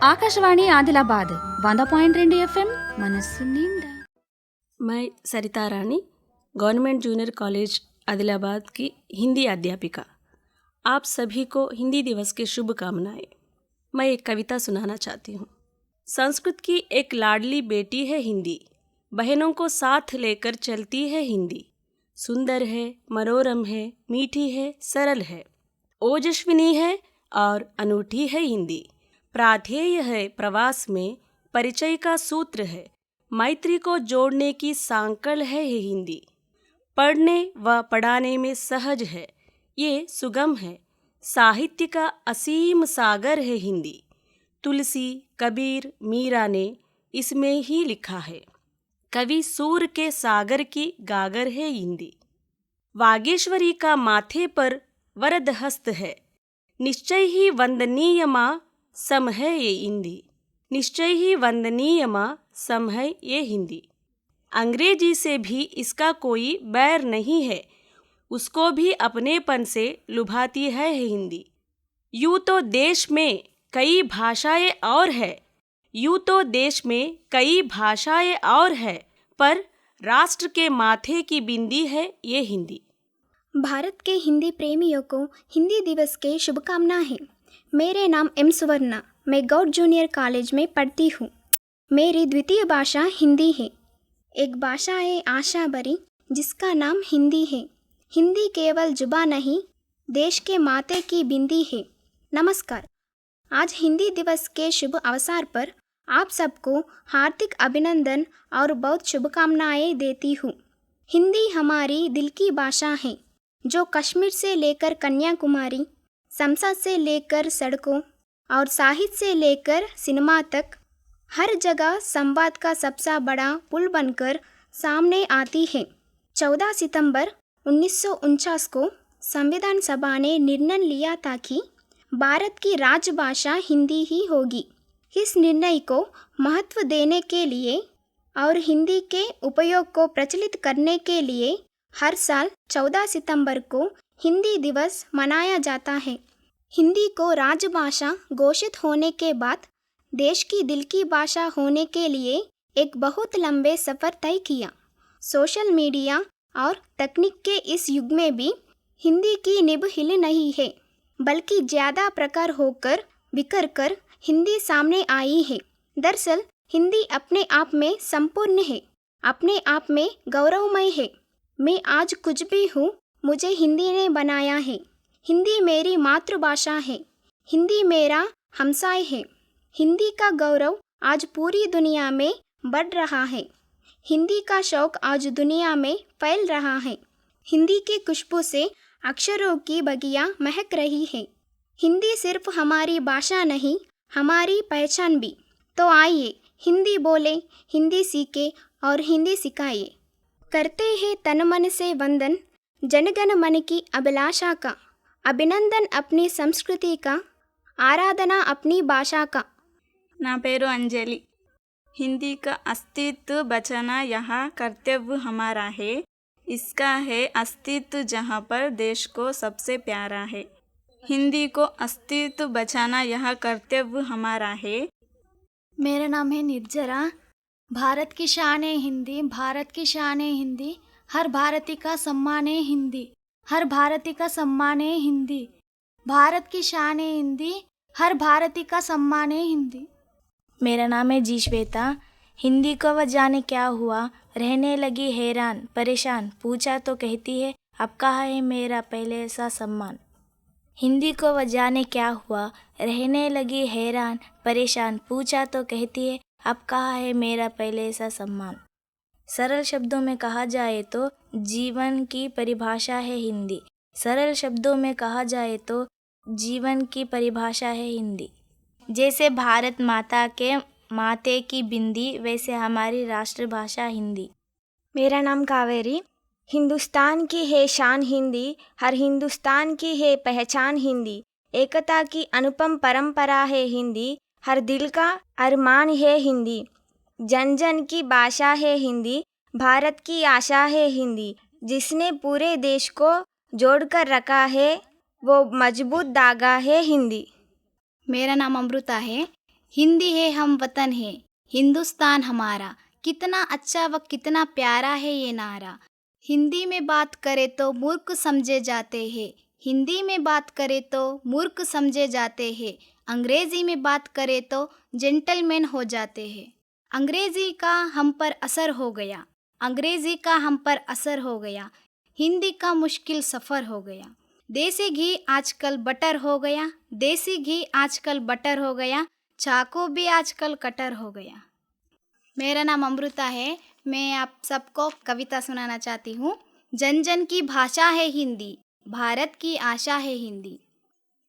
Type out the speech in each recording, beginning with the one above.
Akashvani Adilabad 100.2 FM మనస్సు నిండా। मैं सरिता रानी, गवर्नमेंट जूनियर कॉलेज आदिलाबाद की हिंदी अध्यापिका। आप सभी को हिंदी दिवस की शुभकामनाएं। मैं एक कविता सुनाना चाहती हूँ। संस्कृत की एक लाडली बेटी है हिंदी, बहनों को साथ लेकर चलती है हिंदी। सुंदर है, मनोरम है, मीठी है, सरल है, ओजस्विनी है और अनूठी है हिंदी। प्राधेय है प्रवास में, परिचय का सूत्र है, मैत्री को जोड़ने की सांकल है ये हिंदी। पढ़ने व पढ़ाने में सहज है, ये सुगम है, साहित्य का असीम सागर है हिंदी। तुलसी, कबीर, मीरा ने इसमें ही लिखा है, कवि सूर के सागर की गागर है हिंदी। वागीश्वरी का माथे पर वरद हस्त है, निश्चय ही वंदनीय माँ सम है ये हिंदी। निश्चय ही वंदनीय माँ सम है ये हिंदी। अंग्रेजी से भी इसका कोई बैर नहीं है, उसको भी अपनेपन से लुभाती है हिंदी। यूँ तो देश में कई भाषाएं और है, यूँ तो देश में कई भाषाएं और है, पर राष्ट्र के माथे की बिंदी है ये हिंदी। भारत के हिंदी प्रेमियों को हिंदी दिवस के शुभकामनाएं। मेरे नाम एम सुवर्णा, मैं गौड़ जूनियर कॉलेज में पढ़ती हूँ। मेरी द्वितीय भाषा हिंदी है। एक भाषा है आशा भरी जिसका नाम हिंदी है। हिंदी केवल जुबान नहीं, देश के माथे की बिंदी है। नमस्कार। आज हिंदी दिवस के शुभ अवसर पर आप सबको हार्दिक अभिनंदन और बहुत शुभकामनाएं देती हूँ। हिंदी हमारी दिल की भाषा है, जो कश्मीर से लेकर कन्याकुमारी, संसद से लेकर सड़कों और साहित्य से लेकर सिनेमा तक हर जगह संवाद का सबसे बड़ा पुल बनकर सामने आती है। 14 सितंबर 1949 को संविधान सभा ने निर्णय लिया था कि भारत की राजभाषा हिंदी ही होगी। इस निर्णय को महत्व देने के लिए और हिंदी के उपयोग को प्रचलित करने के लिए हर साल 14 सितंबर को हिंदी दिवस मनाया जाता है। हिंदी को राजभाषा घोषित होने के बाद देश की दिल की भाषा होने के लिए एक बहुत लंबे सफ़र तय किया। सोशल मीडिया और तकनीक के इस युग में भी हिंदी की निभ हिल नहीं है, बल्कि ज़्यादा प्रकार होकर बिखर कर हिंदी सामने आई है। दरअसल हिंदी अपने आप में संपूर्ण है, अपने आप में गौरवमय है। मैं आज कुछ भी हूँ, मुझे हिंदी ने बनाया है। हिंदी मेरी मातृभाषा है, हिंदी मेरा हमसाय है। हिंदी का गौरव आज पूरी दुनिया में बढ़ रहा है। हिंदी का शौक आज दुनिया में फैल रहा है। हिंदी की खुशबू से अक्षरों की बगिया महक रही है। हिंदी सिर्फ हमारी भाषा नहीं, हमारी पहचान भी। तो आइए हिंदी बोले, हिंदी सीखे और हिंदी सिखाइए। करते हैं तन मन से वंदन जनगण मन की अभिलाषा का, अभिनंदन अपनी संस्कृति का, आराधना अपनी भाषा का। ना पेरू अंजलि। हिंदी का अस्तित्व बचाना यहाँ कर्तव्य हमारा है। इसका है अस्तित्व जहाँ पर देश को सबसे प्यारा है। हिंदी को अस्तित्व बचाना यह कर्तव्य हमारा है। मेरा नाम है निर्जरा। भारत की शान है हिंदी, भारत की शान है हिंदी, हर भारतीय का सम्मान है हिंदी, हर भारतीय का सम्मान है हिंदी। भारत की शान है हिंदी, हर भारतीय का सम्मान है हिंदी। मेरा नाम है जी श्वेता। हिंदी को वह जाने क्या हुआ, रहने लगी हैरान परेशान, पूछा तो कहती है अब कहाँ है मेरा पहले सा सम्मान। हिंदी को वह जाने क्या हुआ, रहने लगी हैरान परेशान, पूछा तो कहती है अब कहाँ है मेरा पहले सा सम्मान। सरल शब्दों में कहा जाए तो जीवन की परिभाषा है हिंदी। सरल शब्दों में कहा जाए तो जीवन की परिभाषा है हिंदी। जैसे भारत माता के माथे की बिंदी, वैसे हमारी राष्ट्रभाषा हिंदी। मेरा नाम कावेरी। हिंदुस्तान की है शान हिंदी, हर हिंदुस्तान की है पहचान हिंदी। एकता की अनुपम परंपरा है हिंदी, हर दिल का अरमान है हिंदी। जन जन की भाषा है हिंदी, भारत की आशा है हिंदी। जिसने पूरे देश को जोड़कर रखा है, वो मजबूत धागा है हिंदी। मेरा नाम अमृता है। हिंदी है हम वतन है, हिंदुस्तान हमारा। कितना अच्छा व कितना प्यारा है ये नारा। हिंदी में बात करे तो मूर्ख समझे जाते हैं, हिंदी में बात करे तो मूर्ख समझे जाते हैं। अंग्रेज़ी में बात करे तो जेंटलमैन हो जाते हैं। अंग्रेज़ी का हम पर असर हो गया, अंग्रेज़ी का हम पर असर हो गया। हिंदी का मुश्किल सफ़र हो गया। देसी घी आजकल बटर हो गया, देसी घी आजकल बटर हो गया। चाकू भी आजकल कटर हो गया। मेरा नाम अमृता है। मैं आप सबको कविता सुनाना चाहती हूँ। जन जन की भाषा है हिंदी, भारत की आशा है हिंदी।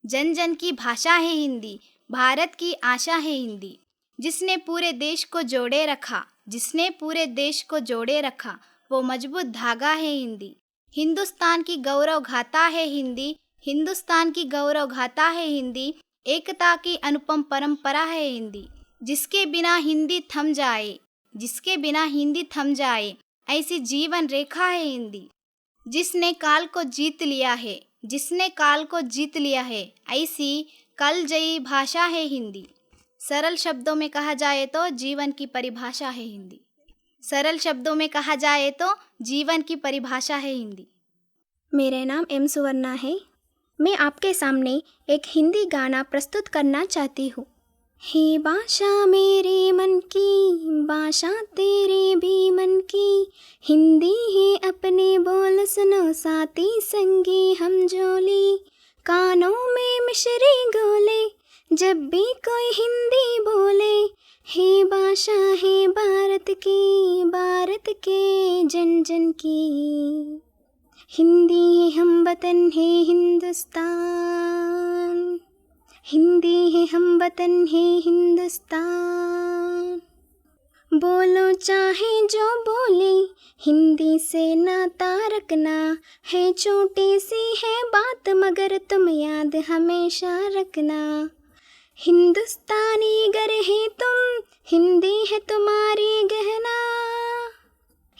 जन जन की भाषा है हिंदी, भारत की आशा है हिंदी। जिसने पूरे देश को जोड़े रखा, जिसने पूरे देश को जोड़े रखा, वो मजबूत धागा है हिंदी। हिंदुस्तान की गौरव गाथा है हिंदी, हिंदुस्तान की गौरव गाथा है हिंदी। एकता की अनुपम परंपरा है हिंदी। जिसके बिना हिंदी थम जाए, जिसके बिना हिंदी थम जाए, ऐसी जीवन रेखा है हिंदी। जिसने काल को जीत लिया है, जिसने काल को जीत लिया है, ऐसी कलजयी भाषा है हिंदी। सरल शब्दों में कहा जाए तो जीवन की परिभाषा है हिंदी। सरल शब्दों में कहा जाए तो जीवन की परिभाषा है हिंदी। मेरा नाम एम सुवर्णा है। मैं आपके सामने एक हिंदी गाना प्रस्तुत करना चाहती हूँ। हे भाषा मेरे मन की, भाषा तेरे भी मन की, हिंदी है अपने बोल सुनो साथी संगी हम जोली। कानों में मिश्री गोले जब भी कोई हिंदी बोले, हे भाषा है भारत की, भारत के जन जन की। हिंदी है हम वतन है हिंदुस्तान, हिंदी है हम वतन है हिंदुस्तान। बोलो चाहे जो बोले, हिंदी से नाता रखना है। छोटी सी है बात मगर तुम याद हमेशा रखना। हिंदुस्तानी गर है तुम, हिंदी है तुम्हारी गहना।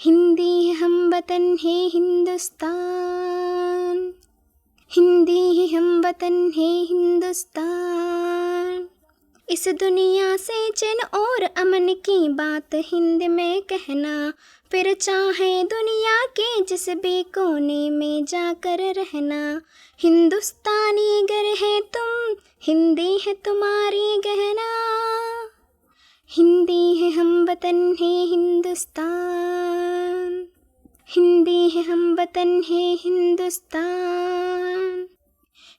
हिंदी है हम वतन है हिंदुस्तान, हिंदी है हम वतन है हिंदुस्तान। इस दुनिया से चैन और अमन की बात हिंदी में कहना। फिर चाहे दुनिया के जिस भी कोने में जाकर रहना। हिंदुस्तानी गर है तुम, हिंदी है तुम्हारी गहना। हिंदी है हम वतन है हिंदुस्तान, हिंदी है हम वतन है हिंदुस्तान।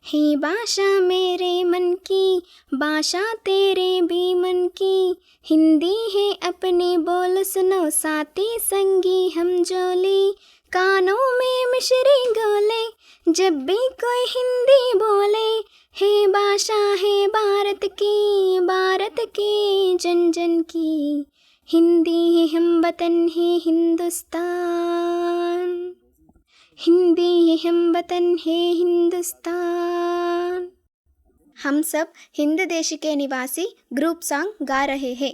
है भाषा मेरे मन की, भाषा तेरे भी मन की, हिंदी है अपने बोल सुनो साथी संगी हम जोली। कानों में मिश्री गोले जब भी कोई हिंदी बोले, है भाषा है भारत की, भारत के जन जन की। हिंदी है हम वतन है हिंदुस्तान, हिंदी है हम वतन है हिंदुस्तान। हम सब हिंद देश के निवासी ग्रुप सॉन्ग गा रहे हैं।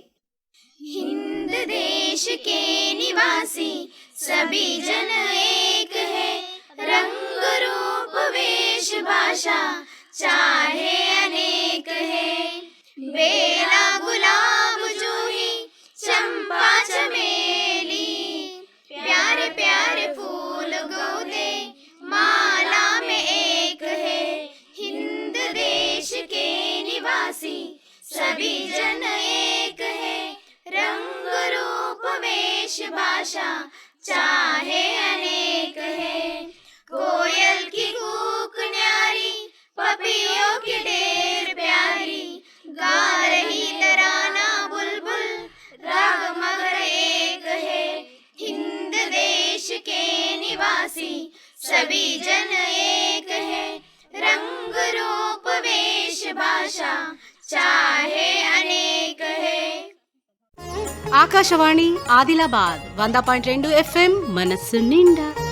हिंद देश के निवासी सभी जन एक है। रंग रूप वेश भाषा चाहे अनेक है। बेला गुलाब जूही चंपा चमेली, प्यारे प्यारे फूल गोदे माला में एक है। हिंद देश के निवासी सभी जन एक है। रंग रूप वेश भाषा चाहे अनेक है। कोयल की कूक न्यारी, पपियों की ढेर प्यारी, गा रही तराना बुलबुल, राग मगर एक है। हिंद देश के निवासी सभी जन एक है। रंग रूप वेश भाषा चाहे अनेक है। ఆకాశవాణి ఆదిలాబాద్ 100.2 FM మనస్సు నిండా